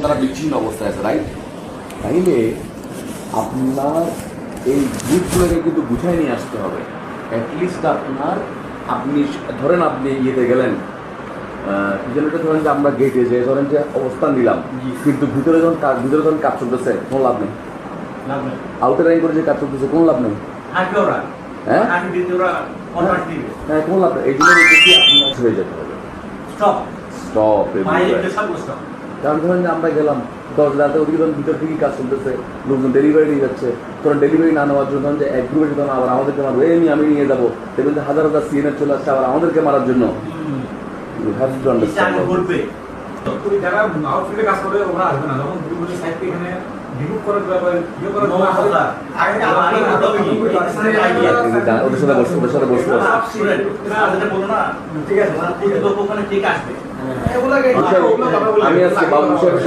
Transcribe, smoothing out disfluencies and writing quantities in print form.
তারা বিচ্ছিন্ন অবস্থায় আছে, রাইট? তাইলে আপনার এই গ্রুপগুলোকে কিন্তু গুছাই নিয়ে আসতে হবে। অ্যাটলিস্ট আপনি ধরেন আপনি ইয়েতে গেলেন, যেটা ধরেন যে আমরা গেটে যে ধরেন যে অবস্থান নিলাম, কিন্তু ভিতরে যখন কাজ চলতেছে কোনো লাভ নেই। আউটার লাইন করে যে কাজ চলতেছে কোনো লাভ নেই। হ্যাঁ কোনো লাভ নেই। এই জন্য আপনার হয়ে যেতে হবে। স্টপ। কারণ ধরেন যে আমরা গেলাম 10 রাতে, ওদিকে ধরুন ভিতর থেকেই কাজ চলতেছে, লোকজন ডেলিভারি নিয়ে যাচ্ছে, তখন ডেলিভারি না নেওয়ার জন্য ধরেন যে এক গ্রুপে যখন আবার আমাদেরকে মারবো, আমি নিয়ে যাবো, দেখবেন যে হাজার হাজার সিএনএফ চলে আসছে আবার আমাদেরকে মারার জন্য। You have to understand. যারা আউটফিল্ডে কাজ করে ওরা আসবে না, যখন গ্রুপের সাইড থেকে এখানে রিমুভ করে ওদের সাথে বসতে ঠিক আছে, আমি আজকে বাবু